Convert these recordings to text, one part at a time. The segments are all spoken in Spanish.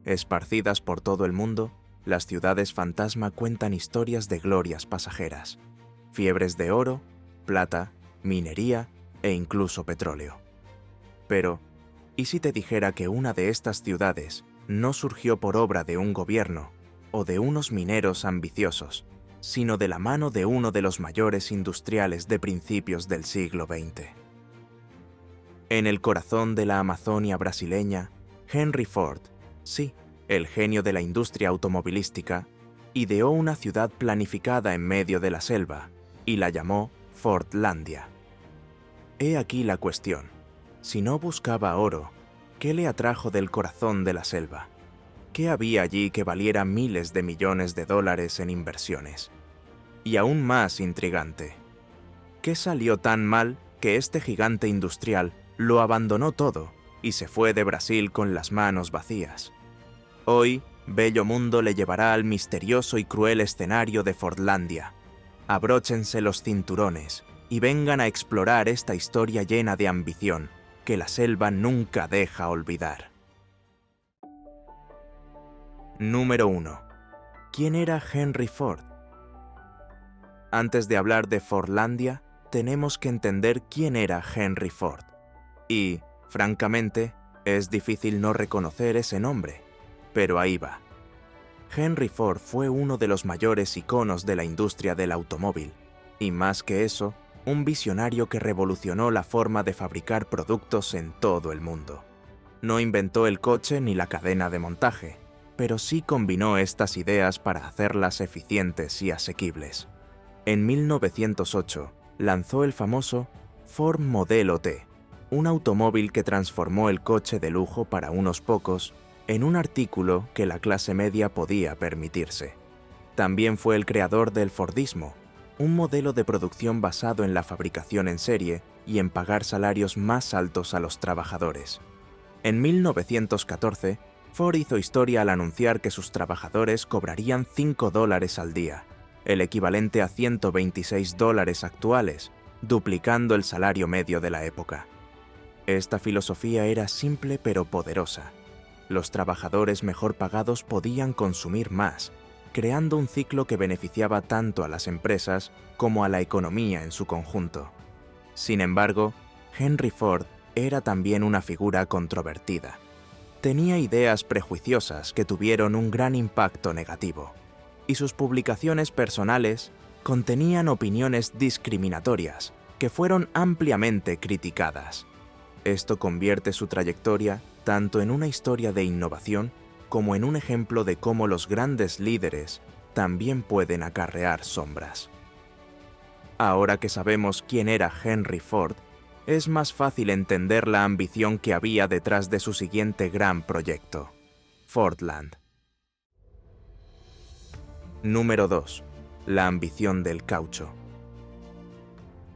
Esparcidas por todo el mundo, las ciudades fantasma cuentan historias de glorias pasajeras, fiebres de oro, plata, minería e incluso petróleo. Pero, ¿y si te dijera que una de estas ciudades no surgió por obra de un gobierno o de unos mineros ambiciosos, sino de la mano de uno de los mayores industriales de principios del siglo XX? En el corazón de la Amazonia brasileña, Henry Ford, sí, el genio de la industria automovilística, ideó una ciudad planificada en medio de la selva y la llamó Fordlandia. He aquí la cuestión. Si no buscaba oro, ¿qué le atrajo del corazón de la selva? ¿Qué había allí que valiera miles de millones de dólares en inversiones? Y aún más intrigante, ¿qué salió tan mal que este gigante industrial lo abandonó todo y se fue de Brasil con las manos vacías? Hoy, Bello Mundo le llevará al misterioso y cruel escenario de Fordlandia. Abróchense los cinturones y vengan a explorar esta historia llena de ambición que la selva nunca deja olvidar. Número 1. ¿Quién era Henry Ford? Antes de hablar de Fordlandia, tenemos que entender quién era Henry Ford. Y, francamente, es difícil no reconocer ese nombre, pero ahí va. Henry Ford fue uno de los mayores iconos de la industria del automóvil, y más que eso, un visionario que revolucionó la forma de fabricar productos en todo el mundo. No inventó el coche ni la cadena de montaje, pero sí combinó estas ideas para hacerlas eficientes y asequibles. En 1908, lanzó el famoso Ford Modelo T, un automóvil que transformó el coche de lujo para unos pocos en un artículo que la clase media podía permitirse. También fue el creador del Fordismo, un modelo de producción basado en la fabricación en serie y en pagar salarios más altos a los trabajadores. En 1914, Ford hizo historia al anunciar que sus trabajadores cobrarían $5 al día, el equivalente a $126 actuales, duplicando el salario medio de la época. Esta filosofía era simple pero poderosa. Los trabajadores mejor pagados podían consumir más, creando un ciclo que beneficiaba tanto a las empresas como a la economía en su conjunto. Sin embargo, Henry Ford era también una figura controvertida. Tenía ideas prejuiciosas que tuvieron un gran impacto negativo, y sus publicaciones personales contenían opiniones discriminatorias que fueron ampliamente criticadas. Esto convierte su trayectoria tanto en una historia de innovación como en un ejemplo de cómo los grandes líderes también pueden acarrear sombras. Ahora que sabemos quién era Henry Ford, es más fácil entender la ambición que había detrás de su siguiente gran proyecto, Fordland. Número 2. La ambición del caucho.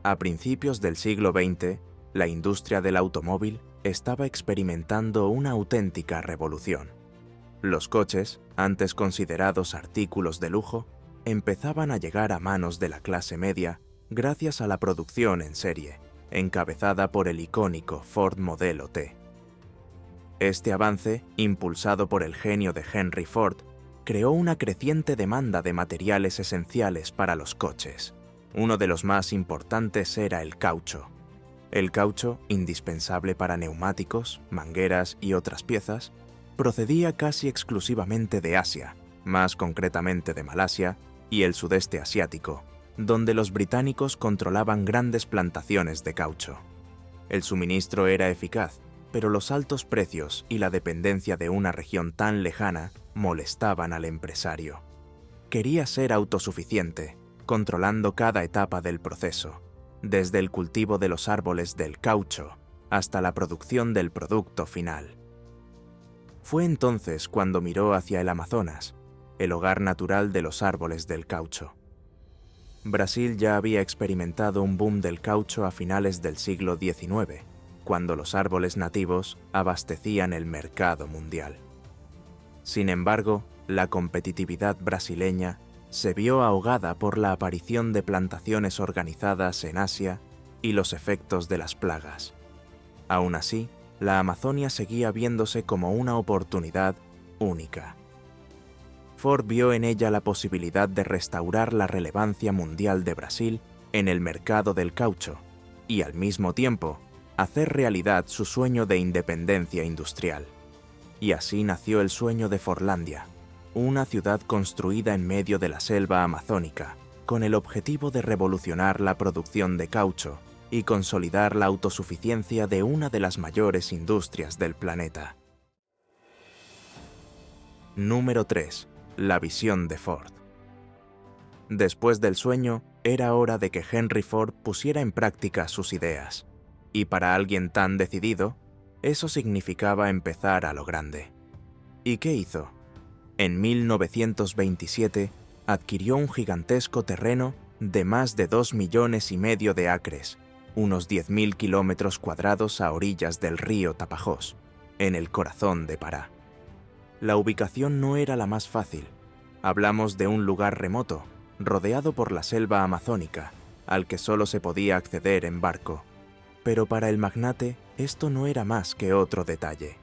A principios del siglo XX, la industria del automóvil estaba experimentando una auténtica revolución. Los coches, antes considerados artículos de lujo, empezaban a llegar a manos de la clase media gracias a la producción en serie, encabezada por el icónico Ford Modelo T. Este avance, impulsado por el genio de Henry Ford, creó una creciente demanda de materiales esenciales para los coches. Uno de los más importantes era el caucho. El caucho, indispensable para neumáticos, mangueras y otras piezas, procedía casi exclusivamente de Asia, más concretamente de Malasia y el sudeste asiático, donde los británicos controlaban grandes plantaciones de caucho. El suministro era eficaz, pero los altos precios y la dependencia de una región tan lejana molestaban al empresario. Quería ser autosuficiente, controlando cada etapa del proceso, desde el cultivo de los árboles del caucho hasta la producción del producto final. Fue entonces cuando miró hacia el Amazonas, el hogar natural de los árboles del caucho. Brasil ya había experimentado un boom del caucho a finales del siglo XIX, cuando los árboles nativos abastecían el mercado mundial. Sin embargo, la competitividad brasileña se vio ahogada por la aparición de plantaciones organizadas en Asia y los efectos de las plagas. Aún así, la Amazonia seguía viéndose como una oportunidad única. Ford vio en ella la posibilidad de restaurar la relevancia mundial de Brasil en el mercado del caucho y, al mismo tiempo, hacer realidad su sueño de independencia industrial. Y así nació el sueño de Fordlandia, una ciudad construida en medio de la selva amazónica, con el objetivo de revolucionar la producción de caucho y consolidar la autosuficiencia de una de las mayores industrias del planeta. Número 3. La visión de Ford. Después del sueño, era hora de que Henry Ford pusiera en práctica sus ideas. Y para alguien tan decidido, eso significaba empezar a lo grande. ¿Y qué hizo? En 1927 adquirió un gigantesco terreno de más de 2,5 millones de acres, unos 10.000 kilómetros cuadrados a orillas del río Tapajós, en el corazón de Pará. La ubicación no era la más fácil. Hablamos de un lugar remoto, rodeado por la selva amazónica, al que solo se podía acceder en barco. Pero para el magnate, esto no era más que otro detalle.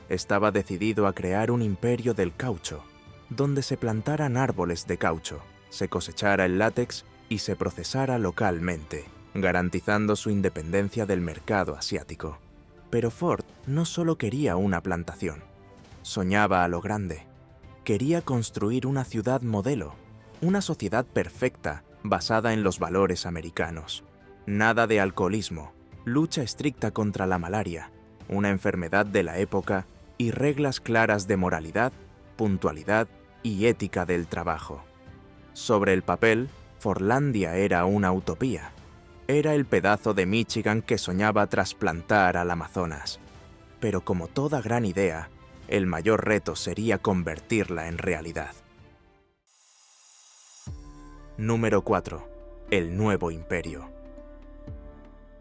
Estaba decidido a crear un imperio del caucho, donde se plantaran árboles de caucho, se cosechara el látex y se procesara localmente, garantizando su independencia del mercado asiático. Pero Ford no solo quería una plantación, soñaba a lo grande. Quería construir una ciudad modelo, una sociedad perfecta basada en los valores americanos. Nada de alcoholismo, lucha estricta contra la malaria, una enfermedad de la época y reglas claras de moralidad, puntualidad y ética del trabajo. Sobre el papel, Fordlandia era una utopía. Era el pedazo de Michigan que soñaba trasplantar al Amazonas. Pero como toda gran idea, el mayor reto sería convertirla en realidad. Número 4. El nuevo imperio.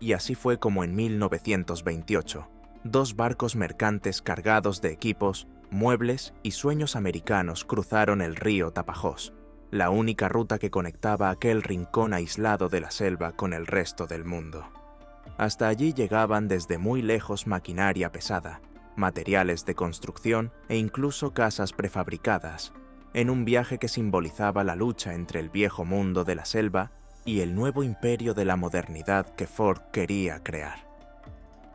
Y así fue como en 1928, 2 barcos mercantes cargados de equipos, muebles y sueños americanos cruzaron el río Tapajós, la única ruta que conectaba aquel rincón aislado de la selva con el resto del mundo. Hasta allí llegaban desde muy lejos maquinaria pesada, materiales de construcción e incluso casas prefabricadas, en un viaje que simbolizaba la lucha entre el viejo mundo de la selva y el nuevo imperio de la modernidad que Ford quería crear.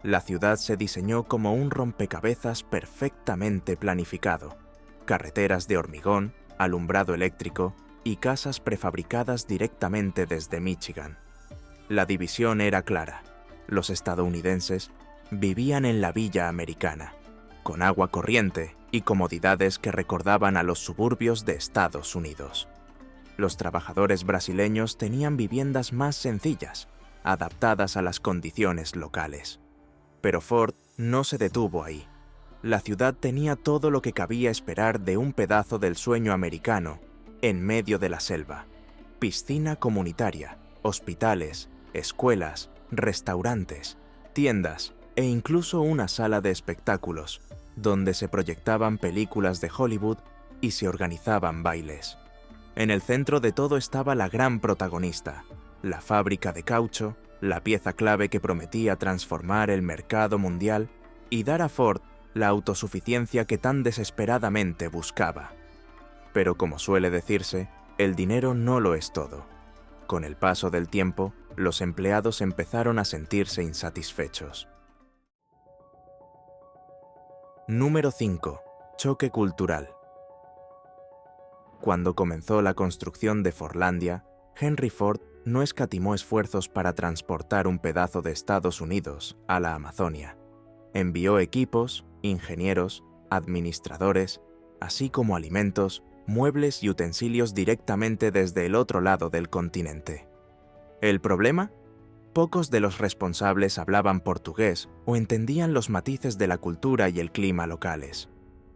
La ciudad se diseñó como un rompecabezas perfectamente planificado, carreteras de hormigón, alumbrado eléctrico y casas prefabricadas directamente desde Michigan. La división era clara. Los estadounidenses vivían en la villa americana, con agua corriente y comodidades que recordaban a los suburbios de Estados Unidos. Los trabajadores brasileños tenían viviendas más sencillas, adaptadas a las condiciones locales. Pero Ford no se detuvo ahí. La ciudad tenía todo lo que cabía esperar de un pedazo del sueño americano en medio de la selva. Piscina comunitaria, hospitales, escuelas, restaurantes, tiendas e incluso una sala de espectáculos, donde se proyectaban películas de Hollywood y se organizaban bailes. En el centro de todo estaba la gran protagonista, la fábrica de caucho, la pieza clave que prometía transformar el mercado mundial y dar a Ford la autosuficiencia que tan desesperadamente buscaba. Pero como suele decirse, el dinero no lo es todo. Con el paso del tiempo, los empleados empezaron a sentirse insatisfechos. Número 5. Choque cultural. Cuando comenzó la construcción de Fordlandia, Henry Ford no escatimó esfuerzos para transportar un pedazo de Estados Unidos a la Amazonia. Envió equipos, ingenieros, administradores, así como alimentos, muebles y utensilios directamente desde el otro lado del continente. ¿El problema? Pocos de los responsables hablaban portugués o entendían los matices de la cultura y el clima locales.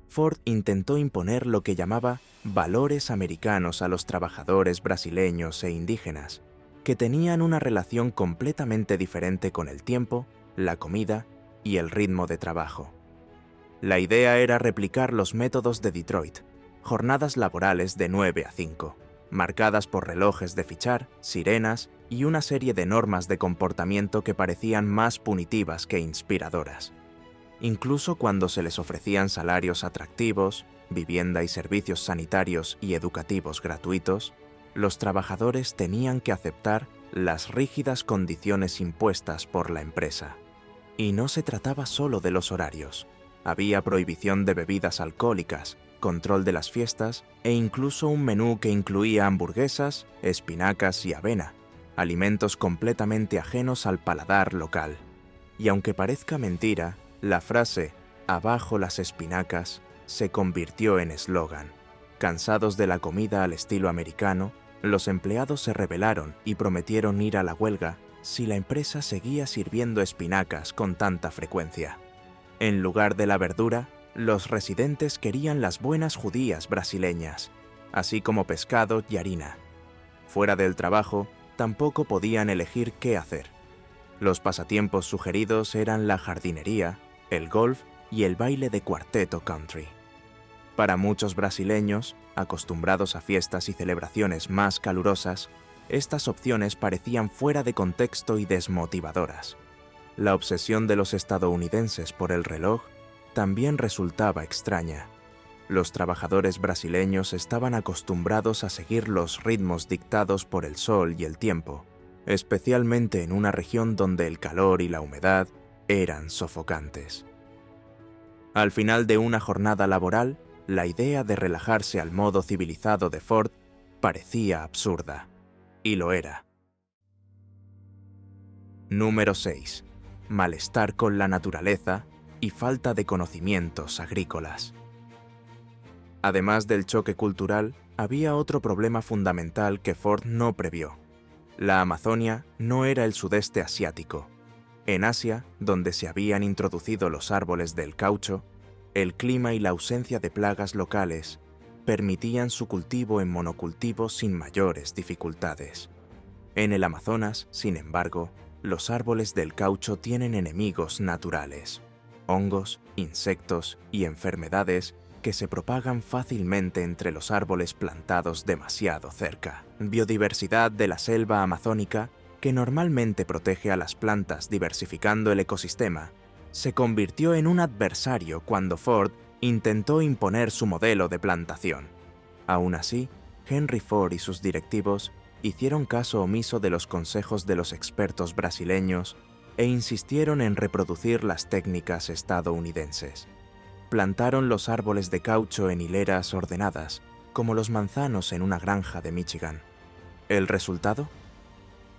Ford intentó imponer lo que llamaba valores americanos a los trabajadores brasileños e indígenas, que tenían una relación completamente diferente con el tiempo, la comida y el ritmo de trabajo. La idea era replicar los métodos de Detroit, jornadas laborales de 9 a 5, marcadas por relojes de fichar, sirenas y una serie de normas de comportamiento que parecían más punitivas que inspiradoras. Incluso cuando se les ofrecían salarios atractivos, vivienda y servicios sanitarios y educativos gratuitos, los trabajadores tenían que aceptar las rígidas condiciones impuestas por la empresa. Y no se trataba solo de los horarios. Había prohibición de bebidas alcohólicas, control de las fiestas e incluso un menú que incluía hamburguesas, espinacas y avena, alimentos completamente ajenos al paladar local. Y aunque parezca mentira, la frase «abajo las espinacas» se convirtió en eslogan. Cansados de la comida al estilo americano, los empleados se rebelaron y prometieron ir a la huelga si la empresa seguía sirviendo espinacas con tanta frecuencia. En lugar de la verdura, los residentes querían las buenas judías brasileñas, así como pescado y harina. Fuera del trabajo, tampoco podían elegir qué hacer. Los pasatiempos sugeridos eran la jardinería, el golf y el baile de cuarteto country. Para muchos brasileños, acostumbrados a fiestas y celebraciones más calurosas, estas opciones parecían fuera de contexto y desmotivadoras. La obsesión de los estadounidenses por el reloj también resultaba extraña. Los trabajadores brasileños estaban acostumbrados a seguir los ritmos dictados por el sol y el tiempo, especialmente en una región donde el calor y la humedad eran sofocantes. Al final de una jornada laboral, la idea de relajarse al modo civilizado de Ford parecía absurda, y lo era. Número 6. Malestar con la naturaleza y falta de conocimientos agrícolas. Además del choque cultural, había otro problema fundamental que Ford no previó. La Amazonia no era el sudeste asiático. En Asia, donde se habían introducido los árboles del caucho, el clima y la ausencia de plagas locales permitían su cultivo en monocultivo sin mayores dificultades. En el Amazonas, sin embargo, los árboles del caucho tienen enemigos naturales: hongos, insectos y enfermedades que se propagan fácilmente entre los árboles plantados demasiado cerca. Biodiversidad de la selva amazónica, que normalmente protege a las plantas diversificando el ecosistema, se convirtió en un adversario cuando Ford intentó imponer su modelo de plantación. Aún así, Henry Ford y sus directivos hicieron caso omiso de los consejos de los expertos brasileños e insistieron en reproducir las técnicas estadounidenses. Plantaron los árboles de caucho en hileras ordenadas, como los manzanos en una granja de Michigan. ¿El resultado?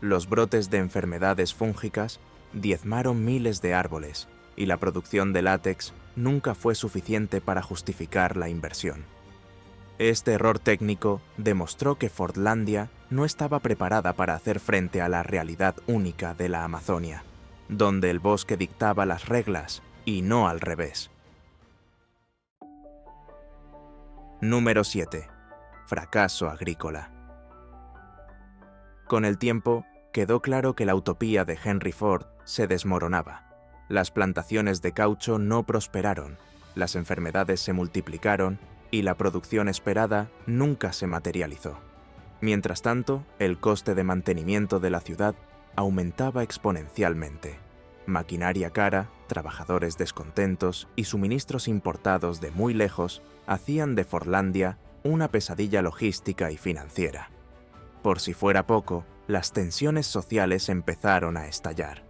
Los brotes de enfermedades fúngicas diezmaron miles de árboles, y la producción de látex nunca fue suficiente para justificar la inversión. Este error técnico demostró que Fordlandia no estaba preparada para hacer frente a la realidad única de la Amazonia, donde el bosque dictaba las reglas y no al revés. Número 7. Fracaso agrícola. Con el tiempo, quedó claro que la utopía de Henry Ford se desmoronaba. Las plantaciones de caucho no prosperaron, las enfermedades se multiplicaron y la producción esperada nunca se materializó. Mientras tanto, el coste de mantenimiento de la ciudad aumentaba exponencialmente. Maquinaria cara, trabajadores descontentos y suministros importados de muy lejos hacían de Fordlandia una pesadilla logística y financiera. Por si fuera poco, las tensiones sociales empezaron a estallar.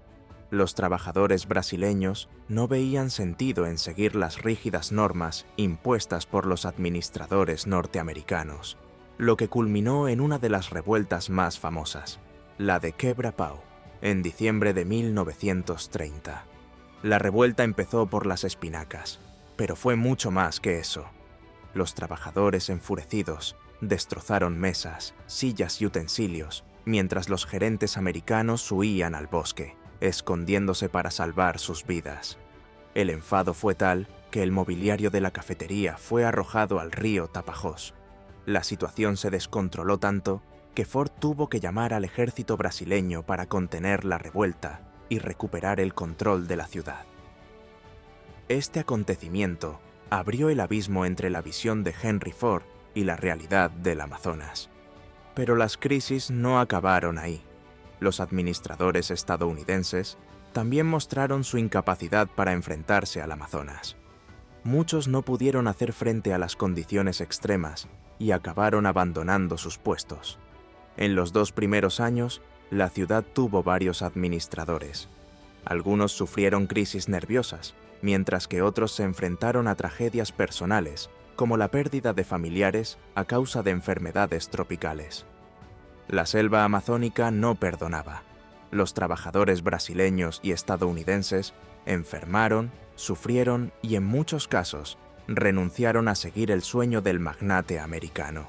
Los trabajadores brasileños no veían sentido en seguir las rígidas normas impuestas por los administradores norteamericanos, lo que culminó en una de las revueltas más famosas, la de Quebra-Pau, en diciembre de 1930. La revuelta empezó por las espinacas, pero fue mucho más que eso. Los trabajadores enfurecidos destrozaron mesas, sillas y utensilios, mientras los gerentes americanos huían al bosque, escondiéndose para salvar sus vidas. El enfado fue tal que el mobiliario de la cafetería fue arrojado al río Tapajós. La situación se descontroló tanto que Ford tuvo que llamar al ejército brasileño para contener la revuelta y recuperar el control de la ciudad. Este acontecimiento abrió el abismo entre la visión de Henry Ford y la realidad del Amazonas. Pero las crisis no acabaron ahí. Los administradores estadounidenses también mostraron su incapacidad para enfrentarse al Amazonas. Muchos no pudieron hacer frente a las condiciones extremas y acabaron abandonando sus puestos. En los 2 primeros años, la ciudad tuvo varios administradores. Algunos sufrieron crisis nerviosas, mientras que otros se enfrentaron a tragedias personales, como la pérdida de familiares a causa de enfermedades tropicales. La selva amazónica no perdonaba. Los trabajadores brasileños y estadounidenses enfermaron, sufrieron y en muchos casos renunciaron a seguir el sueño del magnate americano.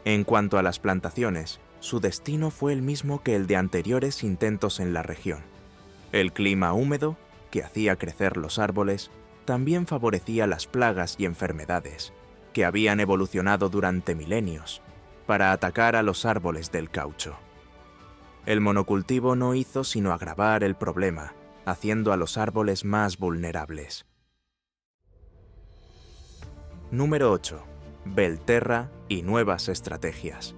En cuanto a las plantaciones, su destino fue el mismo que el de anteriores intentos en la región. El clima húmedo, que hacía crecer los árboles, también favorecía las plagas y enfermedades, que habían evolucionado durante milenios, para atacar a los árboles del caucho. El monocultivo no hizo sino agravar el problema, haciendo a los árboles más vulnerables. Número 8. Belterra y nuevas estrategias.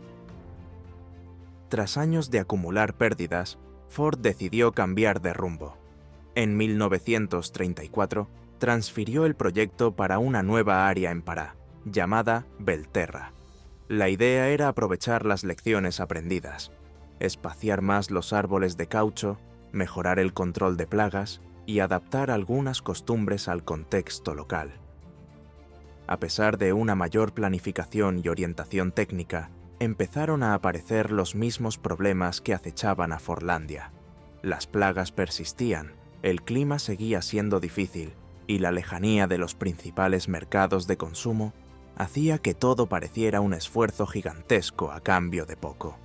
Tras años de acumular pérdidas, Ford decidió cambiar de rumbo. En 1934, transfirió el proyecto para una nueva área en Pará, llamada Belterra. La idea era aprovechar las lecciones aprendidas, espaciar más los árboles de caucho, mejorar el control de plagas y adaptar algunas costumbres al contexto local. A pesar de una mayor planificación y orientación técnica, empezaron a aparecer los mismos problemas que acechaban a Forlandia. Las plagas persistían, el clima seguía siendo difícil y la lejanía de los principales mercados de consumo hacía que todo pareciera un esfuerzo gigantesco a cambio de poco.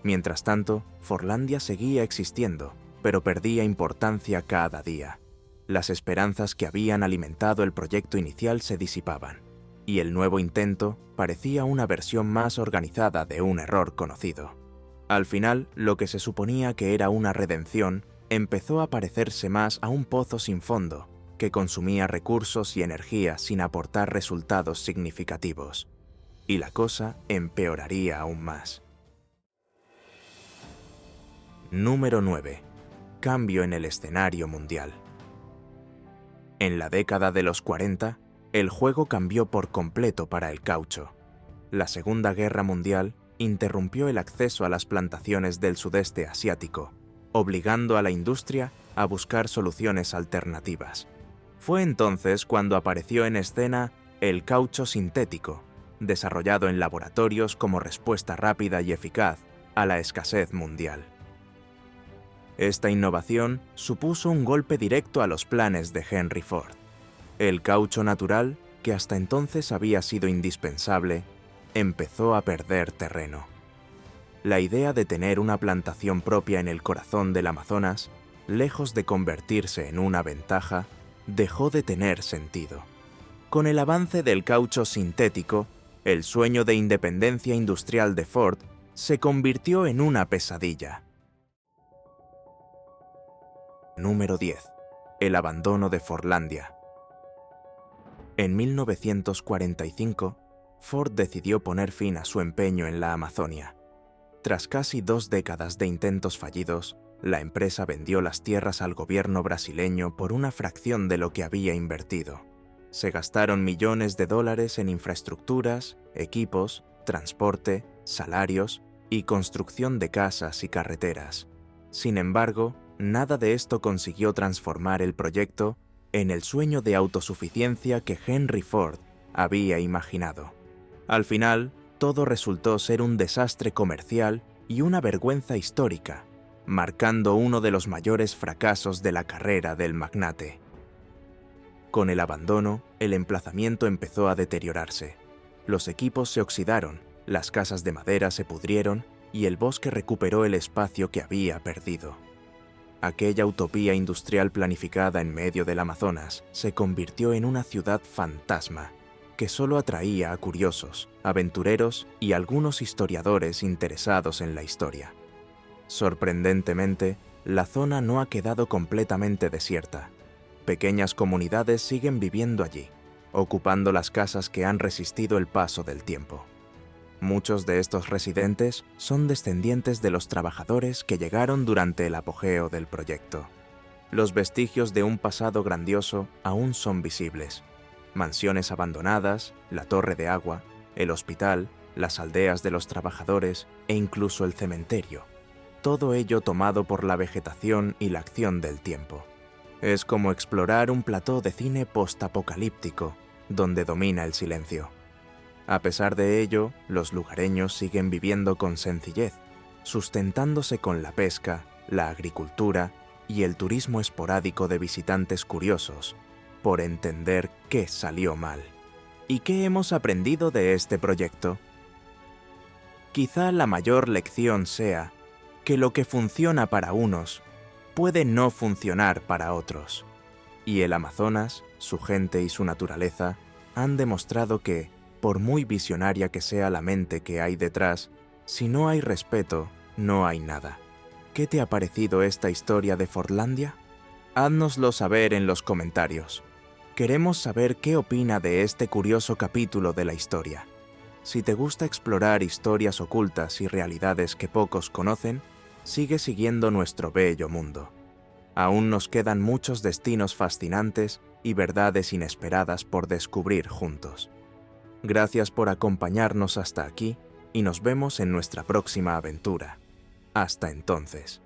Mientras tanto, Forlandia seguía existiendo, pero perdía importancia cada día. Las esperanzas que habían alimentado el proyecto inicial se disipaban, y el nuevo intento parecía una versión más organizada de un error conocido. Al final, lo que se suponía que era una redención empezó a parecerse más a un pozo sin fondo, que consumía recursos y energía sin aportar resultados significativos. Y la cosa empeoraría aún más. Número 9. Cambio en el escenario mundial. En la década de los 40, el juego cambió por completo para el caucho. La Segunda Guerra Mundial interrumpió el acceso a las plantaciones del sudeste asiático, obligando a la industria a buscar soluciones alternativas. Fue entonces cuando apareció en escena el caucho sintético, desarrollado en laboratorios como respuesta rápida y eficaz a la escasez mundial. Esta innovación supuso un golpe directo a los planes de Henry Ford. El caucho natural, que hasta entonces había sido indispensable, empezó a perder terreno. La idea de tener una plantación propia en el corazón del Amazonas, lejos de convertirse en una ventaja, dejó de tener sentido. Con el avance del caucho sintético, el sueño de independencia industrial de Ford se convirtió en una pesadilla. Número 10. El abandono de Forlandia. En 1945, Ford decidió poner fin a su empeño en la Amazonia. Tras casi 2 décadas de intentos fallidos, la empresa vendió las tierras al gobierno brasileño por una fracción de lo que había invertido. Se gastaron millones de dólares en infraestructuras, equipos, transporte, salarios y construcción de casas y carreteras. Sin embargo, nada de esto consiguió transformar el proyecto en el sueño de autosuficiencia que Henry Ford había imaginado. Al final, todo resultó ser un desastre comercial y una vergüenza histórica, marcando uno de los mayores fracasos de la carrera del magnate. Con el abandono, el emplazamiento empezó a deteriorarse. Los equipos se oxidaron, las casas de madera se pudrieron y el bosque recuperó el espacio que había perdido. Aquella utopía industrial planificada en medio del Amazonas se convirtió en una ciudad fantasma que solo atraía a curiosos, aventureros y algunos historiadores interesados en la historia. Sorprendentemente, la zona no ha quedado completamente desierta. Pequeñas comunidades siguen viviendo allí, ocupando las casas que han resistido el paso del tiempo. Muchos de estos residentes son descendientes de los trabajadores que llegaron durante el apogeo del proyecto. Los vestigios de un pasado grandioso aún son visibles. Mansiones abandonadas, la torre de agua, el hospital, las aldeas de los trabajadores e incluso el cementerio. Todo ello tomado por la vegetación y la acción del tiempo. Es como explorar un plató de cine postapocalíptico, donde domina el silencio. A pesar de ello, los lugareños siguen viviendo con sencillez, sustentándose con la pesca, la agricultura y el turismo esporádico de visitantes curiosos, por entender qué salió mal. ¿Y qué hemos aprendido de este proyecto? Quizá la mayor lección sea que lo que funciona para unos puede no funcionar para otros. Y el Amazonas, su gente y su naturaleza han demostrado que, por muy visionaria que sea la mente que hay detrás, si no hay respeto, no hay nada. ¿Qué te ha parecido esta historia de Fordlandia? Háznoslo saber en los comentarios. Queremos saber qué opina de este curioso capítulo de la historia. Si te gusta explorar historias ocultas y realidades que pocos conocen, sigue siguiendo nuestro bello mundo. Aún nos quedan muchos destinos fascinantes y verdades inesperadas por descubrir juntos. Gracias por acompañarnos hasta aquí y nos vemos en nuestra próxima aventura. Hasta entonces.